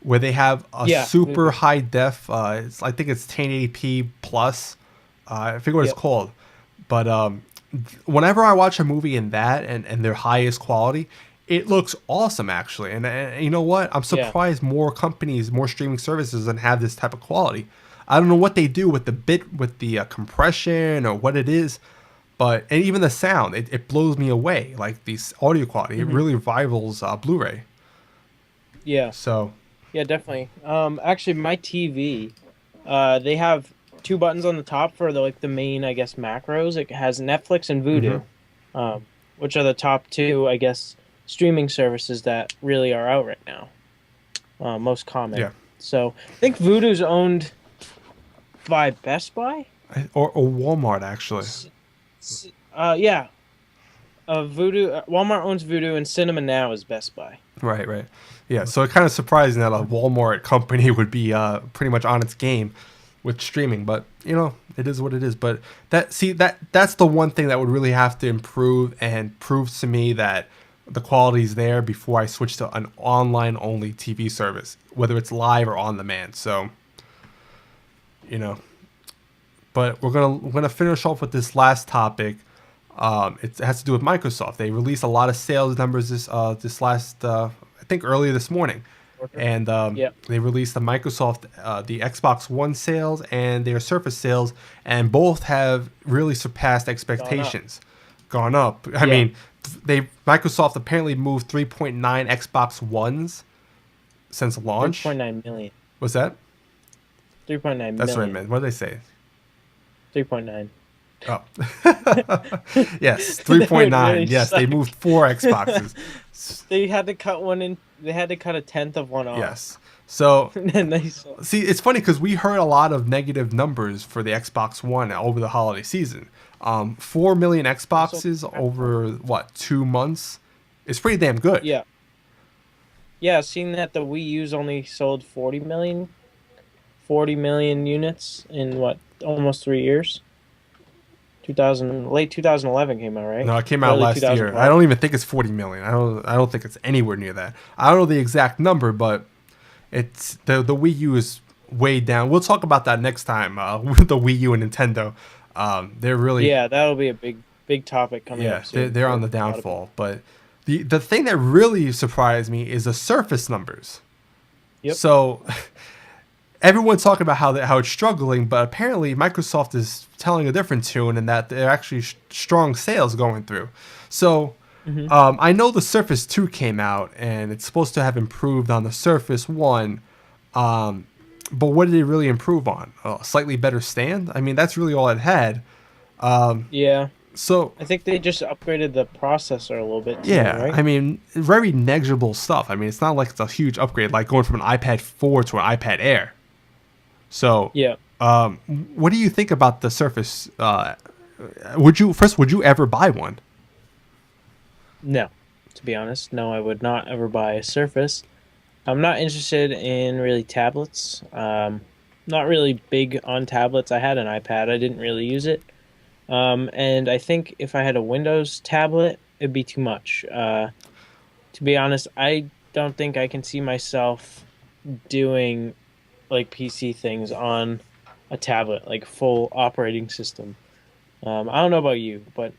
[SPEAKER 1] where they have a
[SPEAKER 2] Yeah,
[SPEAKER 1] super
[SPEAKER 2] Voodoo.
[SPEAKER 1] high def. I think it's 1080p plus. I forget what it's
[SPEAKER 2] Yep.
[SPEAKER 1] called, but whenever I watch a movie in that and their highest quality, it looks awesome actually. And you know what? I'm
[SPEAKER 2] Yeah.
[SPEAKER 1] surprised more companies, more streaming services, than have this type of quality. I don't know what they do with the compression or what it is, but and even the sound, it blows me away. Like this audio quality, it
[SPEAKER 2] Hmm.
[SPEAKER 1] really rivals Blu-ray.
[SPEAKER 2] Yeah.
[SPEAKER 1] So
[SPEAKER 2] Yeah, definitely. Actually, my TV, they have two buttons on the top for the main, I guess, macros. It has Netflix and
[SPEAKER 1] mhm.
[SPEAKER 2] Vudu, um, which are the top two, I guess, streaming services that really are out right now. Most
[SPEAKER 1] Yeah,
[SPEAKER 2] common. So I think Vudu's owned by Best Buy.
[SPEAKER 1] or Walmart actually.
[SPEAKER 2] S- yeah. Vudu. Walmart owns Vudu, and Cinema Now is Best Buy.
[SPEAKER 1] Right, right. Yeah, so it's kind of surprising that a Walmart company would be pretty much on its game with streaming, but it is what it is. But that's the one thing that would really have to improve and prove to me that the quality is there before I switch to an online only TV service, whether it's live or on demand. So, you know, but we're gonna finish off with this last topic. It has to do with Microsoft. They released a lot of sales numbers this last I think earlier this morning, and
[SPEAKER 2] Yep.
[SPEAKER 1] they released the Xbox One sales and their Surface sales, and both have really surpassed
[SPEAKER 2] Gone up.
[SPEAKER 1] expectations, gone up. I
[SPEAKER 2] Yeah.
[SPEAKER 1] mean, Microsoft apparently moved 3.9 Xbox Ones since launch.
[SPEAKER 2] 3.9 million.
[SPEAKER 1] What's that?
[SPEAKER 2] 3.9
[SPEAKER 1] That's what I
[SPEAKER 2] million.
[SPEAKER 1] meant. What did they say?
[SPEAKER 2] 3.9.
[SPEAKER 1] Oh, yes,
[SPEAKER 2] That would really
[SPEAKER 1] 3.9. Yes, they
[SPEAKER 2] suck.
[SPEAKER 1] moved four Xboxes.
[SPEAKER 2] They had to cut one in. They had to cut a tenth of one off,
[SPEAKER 1] Yes. So,
[SPEAKER 2] and then they sold.
[SPEAKER 1] see, it's funny because we heard a lot of negative numbers for the Xbox One over the holiday season. 4 million
[SPEAKER 2] They sold
[SPEAKER 1] Xboxes
[SPEAKER 2] crap ton.
[SPEAKER 1] over what 2 months? It's pretty damn good.
[SPEAKER 2] Yeah, yeah. Seeing that the Wii U's only sold 40 million units in what almost 3 years. 2000 late 2011 came out, right?
[SPEAKER 1] No, it came out
[SPEAKER 2] Early
[SPEAKER 1] last year. I
[SPEAKER 2] 2012.
[SPEAKER 1] don't even think it's 40 million. I don't think it's anywhere near that. I don't know the exact number, but it's the Wii U is way down. We'll talk about that next time with the Wii U and Nintendo. They're really
[SPEAKER 2] Yeah, that'll be a big topic coming
[SPEAKER 1] yeah,
[SPEAKER 2] up
[SPEAKER 1] they're,
[SPEAKER 2] soon
[SPEAKER 1] they're on
[SPEAKER 2] for
[SPEAKER 1] the
[SPEAKER 2] a lot of people.
[SPEAKER 1] downfall. But the thing that really surprised me is the Surface numbers.
[SPEAKER 2] Yep.
[SPEAKER 1] So everyone's talking about how it's struggling, but apparently Microsoft is telling a different tune, and that they're actually strong sales going through. So
[SPEAKER 2] Hmm.
[SPEAKER 1] I know the Surface 2 came out, and it's supposed to have improved on the Surface 1. Um, but what did it really improve on? A slightly better stand? I mean, that's really all it had.
[SPEAKER 2] Yeah,
[SPEAKER 1] So
[SPEAKER 2] I think they just upgraded the processor a little bit too,
[SPEAKER 1] yeah,
[SPEAKER 2] right?
[SPEAKER 1] I mean, very negligible stuff. I mean, it's not like it's a huge upgrade, like going from an iPad 4 to an iPad Air. So,
[SPEAKER 2] Yeah.
[SPEAKER 1] um, what do you think about the Surface? Would you ever buy one?
[SPEAKER 2] No, to be honest, no, I would not ever buy a Surface. I'm not interested in really tablets. Not really big on tablets. I had an iPad. I didn't really use it. And I think if I had a Windows tablet, it'd be too much. To be honest, I don't think I can see myself doing like PC things on a tablet, like full operating system. I don't know about you, but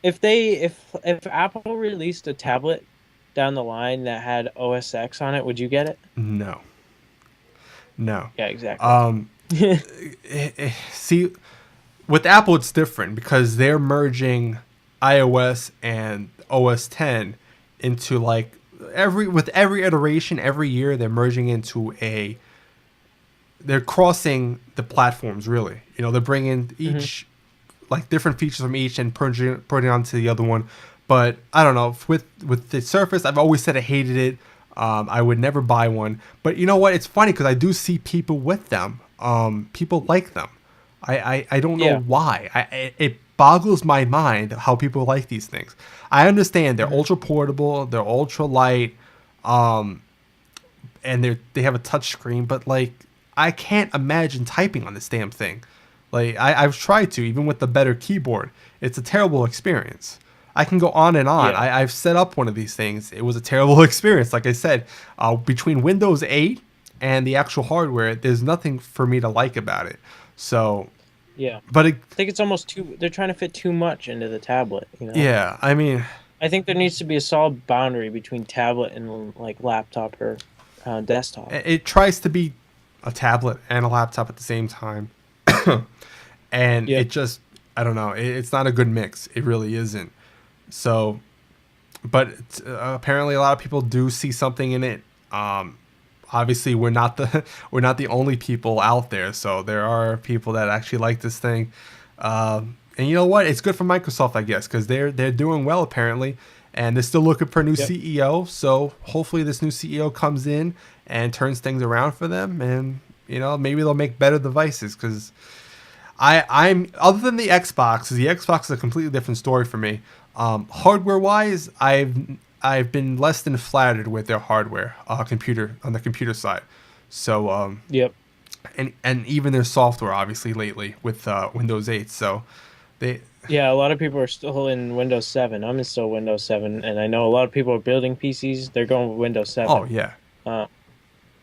[SPEAKER 2] if Apple released a tablet down the line that had OS X on it, would you get it?
[SPEAKER 1] No, No.
[SPEAKER 2] Yeah, exactly.
[SPEAKER 1] Um, See, with Apple, it's different because they're merging iOS and OS 10 into like every iteration every year they're merging into a they're crossing the platforms really. They're bringing
[SPEAKER 2] Hmm.
[SPEAKER 1] each like different features from each and putting onto the other one. But I don't know with the Surface, I've always said I hated it. I would never buy one. But you know what? It's funny because I do see people with them. People like them. I don't know
[SPEAKER 2] Yeah.
[SPEAKER 1] why. It boggles my mind how people like these things. I understand they're
[SPEAKER 2] Hmm.
[SPEAKER 1] ultra portable, they're ultra light, and they have a touch screen, but like I can't imagine typing on this damn thing. Like I've tried to, even with the better keyboard. It's a terrible experience. I can go on and on.
[SPEAKER 2] Yeah.
[SPEAKER 1] I've set up one of these things. It was a terrible experience. Like I said, between Windows 8 and the actual hardware, there's nothing for me to like about it. So,
[SPEAKER 2] Yeah.
[SPEAKER 1] but it,
[SPEAKER 2] I think it's almost too. They're trying to fit too much into the tablet.
[SPEAKER 1] yeah, I mean,
[SPEAKER 2] I think there needs to be a solid boundary between tablet and like laptop or desktop.
[SPEAKER 1] it tries to be a tablet and a laptop at the same time. And
[SPEAKER 2] Yep.
[SPEAKER 1] it just, I don't know, it's not a good mix. It really isn't. So, but apparently a lot of people do see something in it. Obviously we're not the we're not the only people out there, so there are people that actually like this thing. And you know what, it's good for Microsoft, I guess, because they're doing well apparently, and they're still looking for a new
[SPEAKER 2] Yep.
[SPEAKER 1] CEO. So hopefully this new CEO comes in and turns things around for them, and maybe they'll make better devices. Because I'm other than the Xbox is a completely different story for me. Hardware wise, I've been less than flattered with their hardware, computer on the computer side. So
[SPEAKER 2] Yep.
[SPEAKER 1] and even their software, obviously lately with Windows 8. So they,
[SPEAKER 2] Yeah, a lot of people are still in Windows 7. I'm in still Windows 7, and I know a lot of people are building PCs. They're going with Windows
[SPEAKER 1] oh
[SPEAKER 2] 7.
[SPEAKER 1] yeah,
[SPEAKER 2] Uh,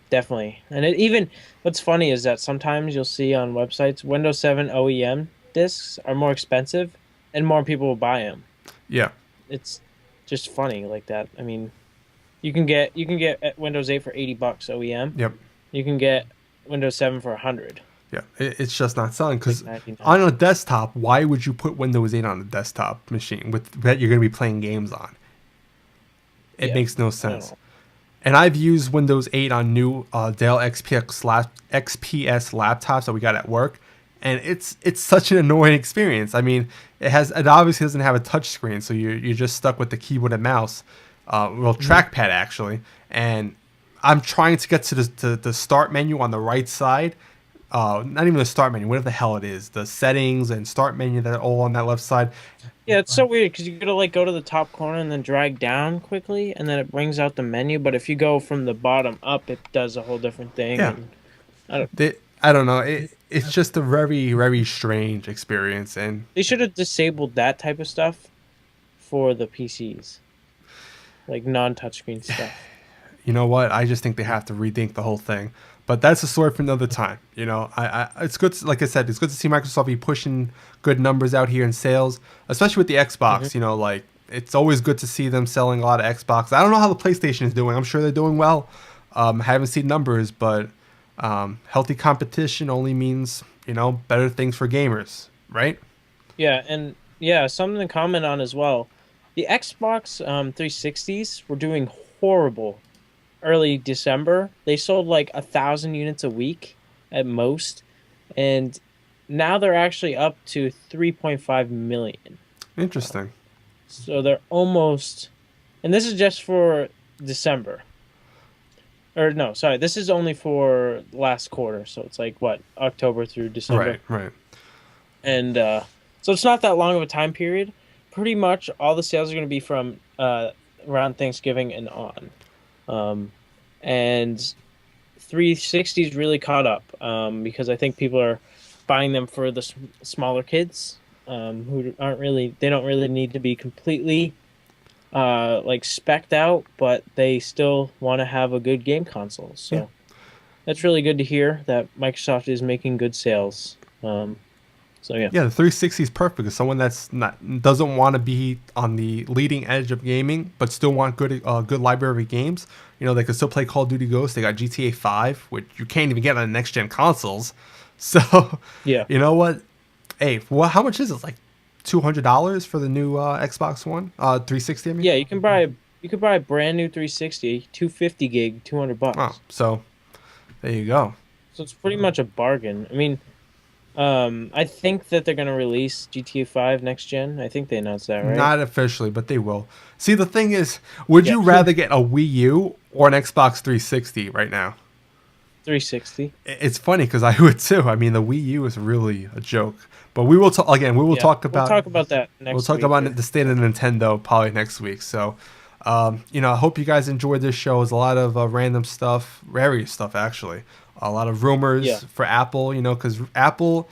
[SPEAKER 2] Definitely. And even what's funny is that sometimes you'll see on websites Windows 7 OEM discs are more expensive, and more people will buy them.
[SPEAKER 1] yeah,
[SPEAKER 2] It's just funny like that. I mean, you can get Windows 8 for $80 OEM.
[SPEAKER 1] yep.
[SPEAKER 2] You can get Windows 7 for 100,
[SPEAKER 1] Yeah, it's just not selling
[SPEAKER 2] like
[SPEAKER 1] because
[SPEAKER 2] 99.
[SPEAKER 1] on a desktop, why would you put Windows 8 on a desktop machine with that you're going to be playing games on? It
[SPEAKER 2] Yeah.
[SPEAKER 1] makes no
[SPEAKER 2] I don't
[SPEAKER 1] sense.
[SPEAKER 2] know.
[SPEAKER 1] And I've used Windows 8 on new Dell XPS laptops that we got at work, and it's such an annoying experience. I mean, it obviously doesn't have a touch screen, so you're just stuck with the keyboard and mouse,
[SPEAKER 2] Mhm.
[SPEAKER 1] trackpad actually. And I'm trying to get to the start menu on the right side, not even the start menu, whatever the hell it is, the settings and start menu that are all on that left side.
[SPEAKER 2] Yeah, it's so weird because you gotta like go to the top corner and then drag down quickly, and then it brings out the menu. But if you go from the bottom up, it does a whole different thing.
[SPEAKER 1] Yeah,
[SPEAKER 2] And I don't.
[SPEAKER 1] I don't know. It's just a very very strange experience, and
[SPEAKER 2] They should have disabled that type of stuff for the PCs, like non-touchscreen stuff.
[SPEAKER 1] you know what? I just think they have to rethink the whole thing. But that's a story for another time. It's good. Like I said, it's good to see Microsoft be pushing good numbers out here in sales, especially with the
[SPEAKER 2] Hmm.
[SPEAKER 1] Xbox. Like it's always good to see them selling a lot of Xbox. I don't know how the PlayStation is doing. I'm sure they're doing well. I haven't seen numbers, but healthy competition only means better things for gamers, right?
[SPEAKER 2] Yeah, and yeah, something to comment on as well. The Xbox 360s were doing horrible early December. They sold like 1,000 units a week at most, and now they're actually up to 3.5 million.
[SPEAKER 1] Interesting.
[SPEAKER 2] So they're almost, and this is just for December. Or no, sorry, this is only for last quarter. So it's like what, October through December.
[SPEAKER 1] Right. Right.
[SPEAKER 2] And so it's not that long of a time period. Pretty much all the sales are going to be from around Thanksgiving and on. Um, and 360's really caught up because I think people are buying them for the smaller kids who aren't really, they don't really need to be completely like specced out, but they still want to have a good game console.
[SPEAKER 1] Yeah.
[SPEAKER 2] So that's really good to hear that Microsoft is making good sales. So yeah.
[SPEAKER 1] Yeah, the 360 is perfect. As someone that's not doesn't want to be on the leading edge of gaming, but still want good library of games. You know, they can still play Call of Duty Ghosts. They got GTA 5, which you can't even get on next gen consoles. So,
[SPEAKER 2] Yeah.
[SPEAKER 1] you know what? Hey, well, how much is it? Like $200 for the new Xbox One, 360. I mean,
[SPEAKER 2] Yeah, you can buy a brand new 360, 250 gig, 200
[SPEAKER 1] oh,
[SPEAKER 2] bucks.
[SPEAKER 1] so there you go.
[SPEAKER 2] So it's pretty much a bargain. I mean, I think that they're gonna release GTA 5 next gen. I think they announced that, right?
[SPEAKER 1] Not officially, but they will. See, the thing is, would
[SPEAKER 2] Yeah.
[SPEAKER 1] you rather get a Wii U or an Xbox 360 right now?
[SPEAKER 2] 360.
[SPEAKER 1] It's funny because I would too. I mean, the Wii U is really a joke. But we will talk again. We will
[SPEAKER 2] Yeah.
[SPEAKER 1] talk
[SPEAKER 2] We'll
[SPEAKER 1] about
[SPEAKER 2] talk about that
[SPEAKER 1] we'll
[SPEAKER 2] next
[SPEAKER 1] talk
[SPEAKER 2] week.
[SPEAKER 1] about the state of Nintendo probably next week. So, I hope you guys enjoyed this show. It's a lot of random stuff, various stuff actually. A lot of
[SPEAKER 2] Yeah.
[SPEAKER 1] rumors for Apple. Because Apple.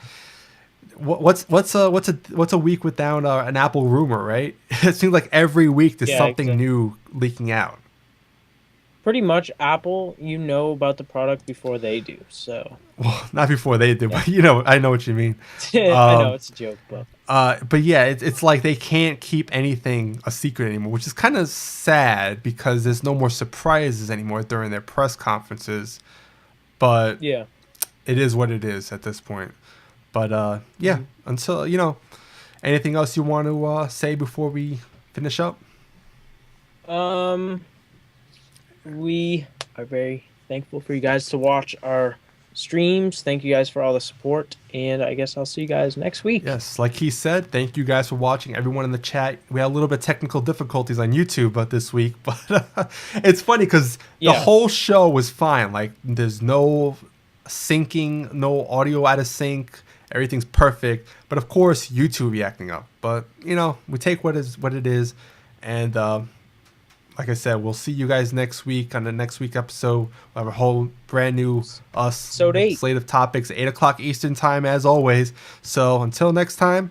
[SPEAKER 1] What's a week without an Apple rumor, right? It seems like every week there's
[SPEAKER 2] Yeah,
[SPEAKER 1] something
[SPEAKER 2] exactly.
[SPEAKER 1] new leaking out.
[SPEAKER 2] Pretty much Apple, you know about the product before they do. So
[SPEAKER 1] Well, not before they do,
[SPEAKER 2] yeah.
[SPEAKER 1] but I know what you mean.
[SPEAKER 2] I know it's a joke, but
[SPEAKER 1] But yeah, it's like they can't keep anything a secret anymore, which is kind of sad because there's no more surprises anymore during their press conferences. But
[SPEAKER 2] yeah.
[SPEAKER 1] it is what it is at this point. But yeah,
[SPEAKER 2] Mhm.
[SPEAKER 1] until anything else you want to say before we finish up?
[SPEAKER 2] Um, we are very thankful for you guys to watch our streams. Thank you guys for all the support, and I guess I'll see you guys next week.
[SPEAKER 1] Yes, like he said, thank you guys for watching. Everyone in the chat, we had a little bit of technical difficulties on YouTube, this week, but it's funny because the
[SPEAKER 2] Yeah.
[SPEAKER 1] whole show was fine. Like, there's no syncing, no audio out of sync. Everything's perfect, but of course, YouTube reacting up. But we take what it is, and like I said, we'll see you guys next week on the next week episode. We'll have a whole brand new
[SPEAKER 2] Episode 8.
[SPEAKER 1] slate of topics, 8 o'clock Eastern time as always. So until next time,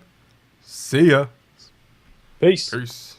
[SPEAKER 1] see ya.
[SPEAKER 2] Peace.
[SPEAKER 1] Peace.